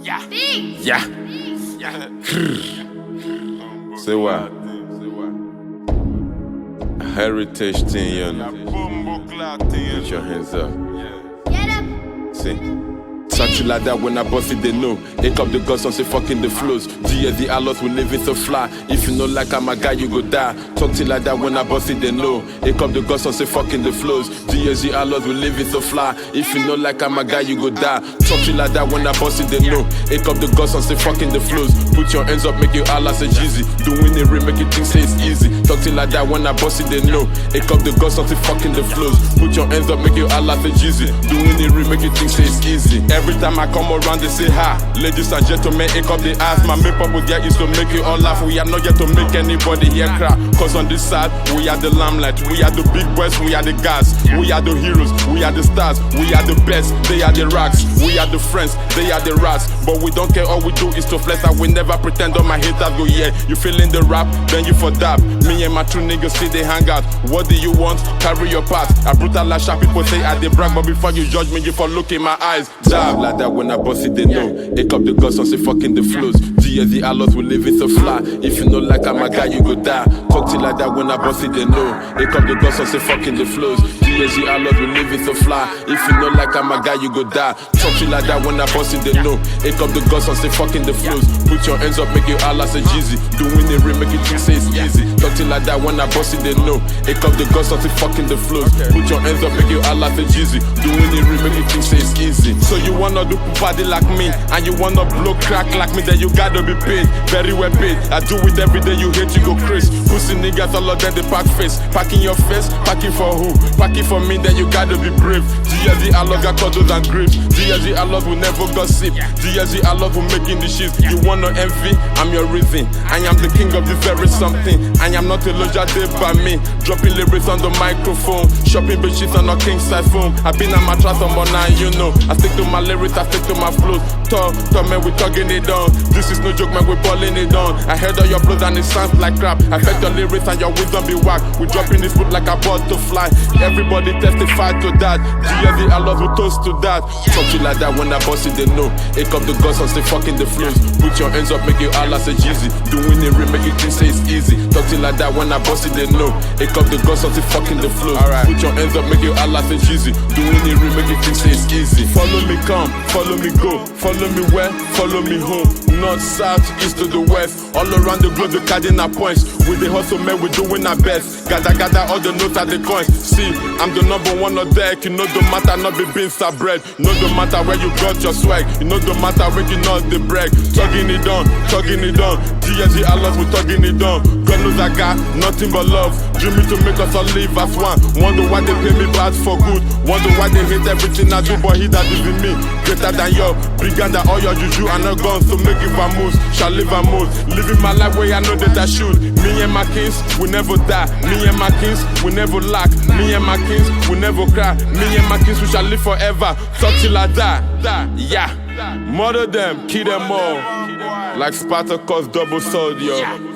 Yeah. Say what? A heritage thing, you know. Put your hands up. See. Something like that when I bust it, they know. Take up the guns and say fucking the flows. GSD Alos will live it so fly. If you know like I'm a guy, you go die. Something like that when I bust it, they know. Take up the guns and say fucking the flows. GSD Alos will live it so fly. If you know like I'm a guy, you go die. Something like that when I bust it, they know. Take up the guns and say fucking the flows. Put your hands up, make you Allah say Jeezy. Doing it real, make you think say it's easy. Something like that when I bust it, they know. Take up the guns and say fucking the flows. Put your hands up, make you Allah say Jeezy. Doing it real, make you think say it's easy. Every time I come around, they say hi. Ladies and gentlemen, pick up the ass. My main purpose here is to make you all laugh. We are not here to make anybody here cry. Cause on this side, we are the limelight. We are the big boys, we are the guys. We are the heroes, we are the stars. We are the best, they are the rocks. We are the friends, they are the rats. But we don't care, all we do is to flex. I will never pretend on my haters go, yeah. You feeling the rap, then you for dab. Me and my true niggas see they hang out. What do you want? Carry your part. I brutalize sharp people say I they brag. But before you judge me, you for look in my eyes. Dab like that when I bust it, they know. Take up the guns and say fucking the flows. GSD Alos will live it so fly. If you know like I'm a guy, you go die. Talk till like that when I bust it, they know. Take up the guns and say fucking the flows. GSD Alos will live it so fly. If you know like I'm a guy, you go die. Talk till like that when I bust it, they know. Take up the guns and say fucking the flows. Put your hands up, make you Allah say Jeezy. Doing it real, make you think say it's easy. Talk till like that when I bust it, they know. Take up the guns and say fucking the flows. Put your hands up, make you Allah say Jeezy. Doing it real, make you think say it's easy. So you wanna do body like me, and you wanna blow crack like me, then you gotta be paid, very well paid. I do it every day, you hate, you go crazy. Pussy niggas, all of them, they pack face. Packing your face, packing for who? Packing for me, then you gotta be brave. GSD Alos got cuddles and grapes. GSD Alos will never gossip. GSD Alos will making the shit. You wanna envy? I'm your reason. I am the king of this very something. I am not a lodger day by me. Dropping lyrics on the microphone. Shopping bitches on a king size phone. I've been on my trust on now, you know. I stick to my lyrics, I stick to my flows. Talk, man, we talking it down. This is no joke, man, we balling it down. I heard all your blows and it sounds like crap. I felt your lyrics and your wisdom be whack. We dropping this foot like a butterfly. Everybody testify to that. GSD Alos will toast to that. Something like that when I bust it, they know. Take up the guns and say fucking the flows. Put your hands up, make you Allah say Jeezy. Doing it real, make you think say it's easy. Talking like that when I bust it, they know. Take up the guns and say fucking the flows. Put your hands up, make you Allah say Jeezy. Doing it real, make you think say it's easy. Follow me come, follow me go. Follow me where, follow me home. North, south, east to the west. All around the globe, the cardinal points. With the hustle, man, we're doing our best. Gather all the notes and the coins. See, I'm the number one on deck. You know the matter, not be beans or bread. You know the matter where you got your swag. You know the matter when you know the brag. Tugging it down, tugging it down. GSD Alos, we tugging it down. God knows I got nothing but love. Dreaming to make us all live as one. Wonder why they pay me bad for good. Wonder why they hate everything I do, but he that is in me. Greater than you, bigger than all your juju and no guns to make it vamoose. Shall live a mood, living my life where I know that I should. Me and my kings, we never die. Me and my kings, we never lack. Me and my kings, we never cry. Me and my kings, we shall live forever. Talk till I die. Yeah, murder them, kill them all. Like Spartacus double sword, yo.